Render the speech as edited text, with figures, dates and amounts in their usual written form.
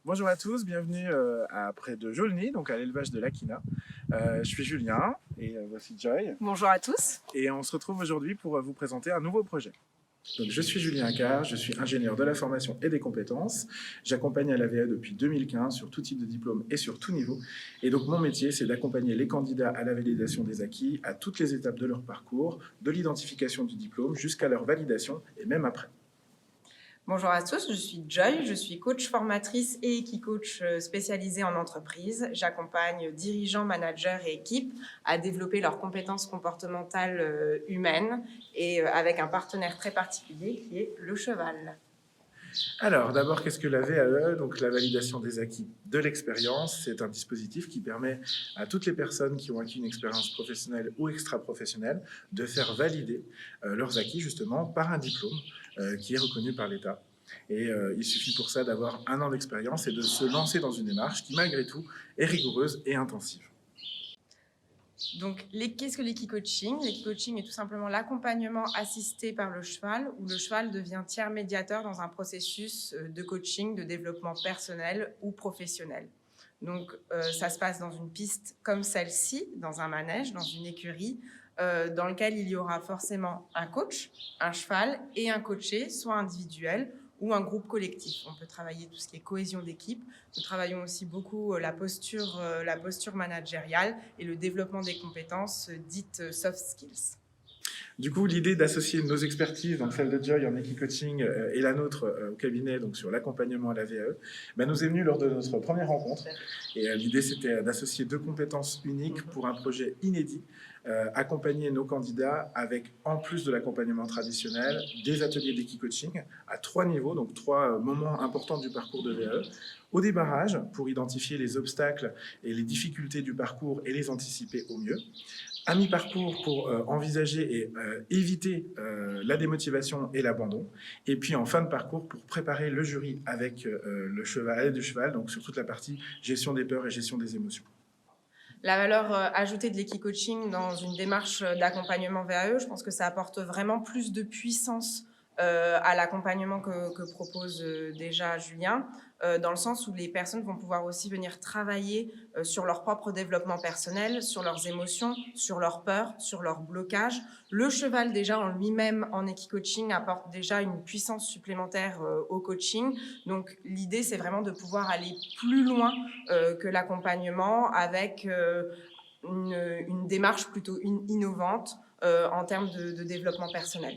Bonjour à tous, bienvenue à près de Jaulny, donc à l'élevage de l'Aquina. Je suis Julien et voici Joy. Bonjour à tous. Et on se retrouve aujourd'hui pour vous présenter un nouveau projet. Donc, je suis Julien Accard, je suis ingénieur de la formation et des compétences. J'accompagne à l'AVE depuis 2015 sur tout type de diplôme et sur tout niveau. Et donc mon métier, c'est d'accompagner les candidats à la validation des acquis à toutes les étapes de leur parcours, de l'identification du diplôme jusqu'à leur validation et même après. Bonjour à tous, je suis Joy, je suis coach formatrice et Equicoach spécialisée en entreprise. J'accompagne dirigeants, managers et équipes à développer leurs compétences comportementales humaines et avec un partenaire très particulier qui est le cheval. Alors, d'abord, qu'est-ce que la VAE? Donc, la validation des acquis de l'expérience, c'est un dispositif qui permet à toutes les personnes qui ont acquis une expérience professionnelle ou extra-professionnelle de faire valider leurs acquis, justement, par un diplôme qui est reconnu par l'État. Et il suffit pour ça d'avoir 1 an d'expérience et de se lancer dans une démarche qui, malgré tout, est rigoureuse et intensive. Donc, qu'est-ce que l'équicoaching? L'équicoaching est tout simplement l'accompagnement assisté par le cheval, où le cheval devient tiers médiateur dans un processus de coaching, de développement personnel ou professionnel. Donc, ça se passe dans une piste comme celle-ci, dans un manège, dans une écurie, dans lequel il y aura forcément un coach, un cheval et un coaché, soit individuel ou un groupe collectif. On peut travailler tout ce qui est cohésion d'équipe. Nous travaillons aussi beaucoup la posture managériale et le développement des compétences dites soft skills. Du coup, l'idée d'associer nos expertises, donc celle de Joy en Equicoaching et la nôtre au cabinet, donc sur l'accompagnement à la VAE, nous est venue lors de notre première rencontre. Et l'idée, c'était d'associer 2 compétences uniques pour un projet inédit, accompagner nos candidats avec, en plus de l'accompagnement traditionnel, des ateliers d'Equicoaching à 3 niveaux, donc 3 moments importants du parcours de VAE. Au démarrage, pour identifier les obstacles et les difficultés du parcours et les anticiper au mieux. À mi-parcours pour envisager et éviter la démotivation et l'abandon. Et puis en fin de parcours pour préparer le jury avec le cheval, à l'aide du cheval, donc sur toute la partie gestion des peurs et gestion des émotions. La valeur ajoutée de l'équicoaching dans une démarche d'accompagnement VAE, je pense que ça apporte vraiment plus de puissance à l'accompagnement que propose déjà Julien, dans le sens où les personnes vont pouvoir aussi venir travailler sur leur propre développement personnel, sur leurs émotions, sur leurs peurs, sur leurs blocages. Le cheval déjà en lui-même en équicoaching apporte déjà une puissance supplémentaire au coaching. Donc l'idée c'est vraiment de pouvoir aller plus loin que l'accompagnement avec une démarche plutôt innovante en termes de développement personnel.